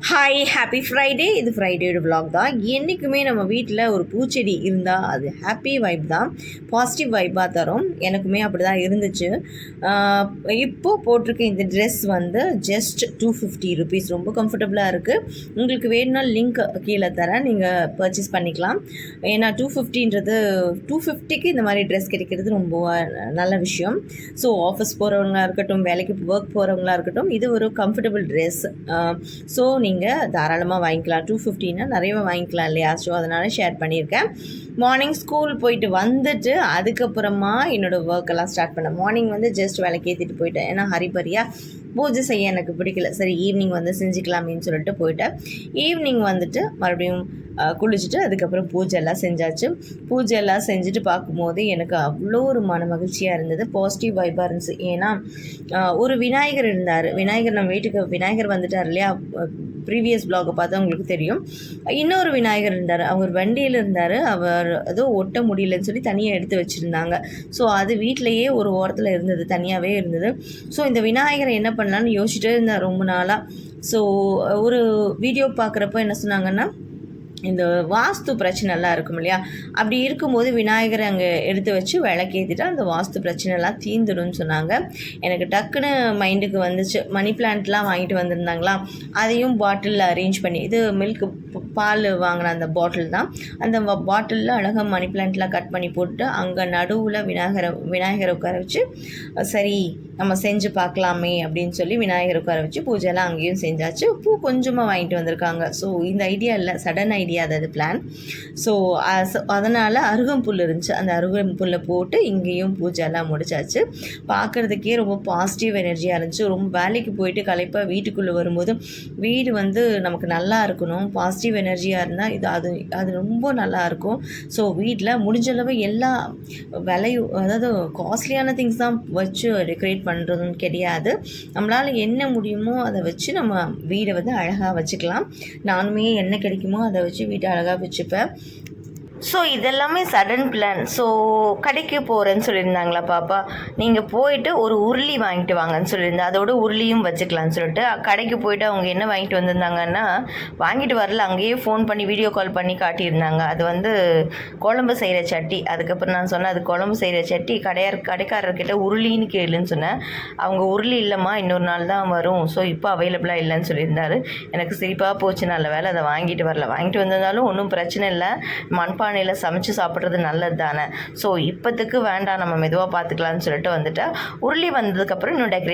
Hi happy Friday. இது ஃப்ரைடேயோட vlog தான். என்றைக்குமே நம்ம வீட்டில் ஒரு பூச்செடி இருந்தால் அது ஹாப்பி வைப் தான், பாசிட்டிவ் வைப்பாக தரும். எனக்குமே அப்படி தான் இருந்துச்சு. இப்போது போட்டிருக்க இந்த ட்ரெஸ் வந்து ஜஸ்ட் 250 rupees, ரொம்ப கம்ஃபர்டபுளாக இருக்குது. உங்களுக்கு வேணும்னா லிங்க் கீழே தரேன், நீங்கள் பர்ச்சேஸ் பண்ணிக்கலாம். ஏன்னா 250க்கு இந்த மாதிரி ட்ரெஸ் கிடைக்கிறது ரொம்ப நல்ல விஷயம். ஸோ ஆஃபீஸ் போகிறவங்களா இருக்கட்டும், வேலைக்கு ஒர்க் போகிறவங்களா இருக்கட்டும், இது ஒரு கம்ஃபர்டபுள் ட்ரெஸ். ஸோ நீங்கள் தாராளமாக வாங்கிக்கலாம். 250னா நிறைய வாங்கிக்கலாம் இல்லையா? ஸோ அதனால் ஷேர் பண்ணியிருக்கேன். மார்னிங் ஸ்கூல் போயிட்டு வந்துட்டு அதுக்கப்புறமா என்னோடய ஒர்க்கெல்லாம் ஸ்டார்ட் பண்ணேன். மார்னிங் வந்து ஜஸ்ட் விளக்கேற்றிட்டு போயிட்டேன். ஏன்னா ஹரிபரியாக பூஜை செய்ய எனக்கு பிடிக்கல. சரி ஈவினிங் வந்து செஞ்சுக்கலாமேன்னு சொல்லிட்டு போயிட்டேன். ஈவினிங் வந்துட்டு மறுபடியும் குளிச்சுட்டு அதுக்கப்புறம் பூஜையெல்லாம் செஞ்சாச்சு. பூஜையெல்லாம் செஞ்சுட்டு பார்க்கும்போது எனக்கு அவ்வளோ ஒரு மன மகிழ்ச்சியாக இருந்தது, பாசிட்டிவ் வைப்பாக இருந்துச்சு. ஏன்னா ஒரு விநாயகர் இருந்தார். விநாயகர் நம்ம வீட்டுக்கு விநாயகர் வந்துட்டார் இல்லையா? ப்ரீவியஸ் ப்ளாகை பார்த்தா உங்களுக்கு தெரியும். இன்னொரு விநாயகர் இருந்தார். அவர் வண்டியில் இருந்தார். அவர் ஏதோ ஒட்ட முடியலன்னு சொல்லி தனியாக எடுத்து வச்சுருந்தாங்க. ஸோ அது வீட்டிலையே ஒரு ஓரத்தில் இருந்தது, தனியாகவே இருந்தது. ஸோ இந்த விநாயகரை என்ன பண்ணலான்னு யோசிச்சுட்டே இருந்தேன் ரொம்ப நாளாக. ஸோ ஒரு வீடியோ பார்க்குறப்ப என்ன சொன்னாங்கன்னா, இந்த வாஸ்து பிரச்சனைலாம் இருக்கும் இல்லையா? அப்படி இருக்கும்போது விநாயகரை அங்கே எடுத்து வச்சு விளக்கேற்றிட்டு அந்த வாஸ்து பிரச்சனைலாம் தீந்துடும்னு சொன்னாங்க. எனக்கு டக்குன்னு மைண்டுக்கு வந்துச்சு. மணி பிளான்ட்லாம் வாங்கிட்டு வந்திருந்தாங்களா, அதையும் பாட்டிலில் அரேஞ்ச் பண்ணி, இது மில்க் பால் வாங்கின அந்த பாட்டில் தான். அந்த பாட்டிலில் அழகாக மணி பிளான்ட்லாம் கட் பண்ணி போட்டு அங்கே நடுவில் விநாயகரை உட்கார வச்சு, சரி நம்ம செஞ்சு பார்க்கலாமே அப்படின்னு சொல்லி விநாயகர் உட்கார வச்சு பூஜைலாம் அங்கேயும் செஞ்சாச்சு. பூ கொஞ்சமாக வாங்கிட்டு வந்திருக்காங்க. ஸோ இந்த ஐடியா இல்லை, சடன் ஐடியா அது பிளான். ஸோ அதனால் அருகம்புல் இருந்துச்சு. அந்த அருகம்புல்லை போட்டு இங்கேயும் பூஜைலாம் முடிச்சாச்சு. பார்க்குறதுக்கே ரொம்ப பாசிட்டிவ் எனர்ஜியாக இருந்துச்சு. ரொம்ப வேலைக்கு போயிட்டு களைப்பாக வீட்டுக்குள்ளே வரும்போது வீடு வந்து நமக்கு நல்லா இருக்கணும், பாசிட்டிவ் எனர்ஜியாக இருந்தால் அது ரொம்ப நல்லாயிருக்கும். ஸோ வீட்டில் முடிஞ்சளவு எல்லா விலையும், அதாவது காஸ்ட்லியான திங்ஸ் தான் வச்சு டெக்கரேட் பண்ணுறதுன்னு கிடையாது. நம்மளால் என்ன முடியுமோ அதை வச்சு நம்ம வீடை வந்து அழகாக வச்சுக்கலாம். நானுமே என்ன கிடைக்குமோ அதை வச்சு வீட்டை அழகாக வச்சுப்பேன். ஸோ இதெல்லாமே சடன் பிளான். ஸோ கடைக்கு போகிறேன்னு சொல்லியிருந்தாங்களா பாப்பா, நீங்கள் போயிட்டு ஒரு உருளி வாங்கிட்டு வாங்கன்னு சொல்லியிருந்தேன். அதோட உருளியும் வச்சுக்கலான்னு சொல்லிட்டு கடைக்கு போயிட்டு அவங்க என்ன வாங்கிட்டு வந்திருந்தாங்கன்னா, வாங்கிட்டு வரல, அங்கேயே ஃபோன் பண்ணி வீடியோ கால் பண்ணி காட்டியிருந்தாங்க. அது வந்து குழம்பு செய்கிற சட்டி. அதுக்கப்புறம் நான் சொன்னேன், அது குழம்பு செய்கிற சட்டி, கடைக்காரர்கிட்ட உருளின்னு கேளுன்னு சொன்னேன். அவங்க உருளி இல்லைம்மா, இன்னொரு நாள் தான் வரும், ஸோ இப்போ அவைலபிளாக இல்லைன்னு சொல்லியிருந்தாரு. எனக்கு சிரிப்பாக போச்சு. நல்ல வேலை அதை வாங்கிட்டு வரல. வாங்கிட்டு வந்திருந்தாலும் ஒன்றும் பிரச்சனை இல்லை, மண்பானையில் சமைச்சு சாப்பிட்றது நல்லது தானே. ஸோ இப்போத்துக்கு வேண்டாம், நம்ம மெதுவாக பார்த்துக்கலான்னு சொல்லிட்டு வந்துட்டு உருளி வந்ததுக்கப்புறம் இன்னும் டெக்கரேட்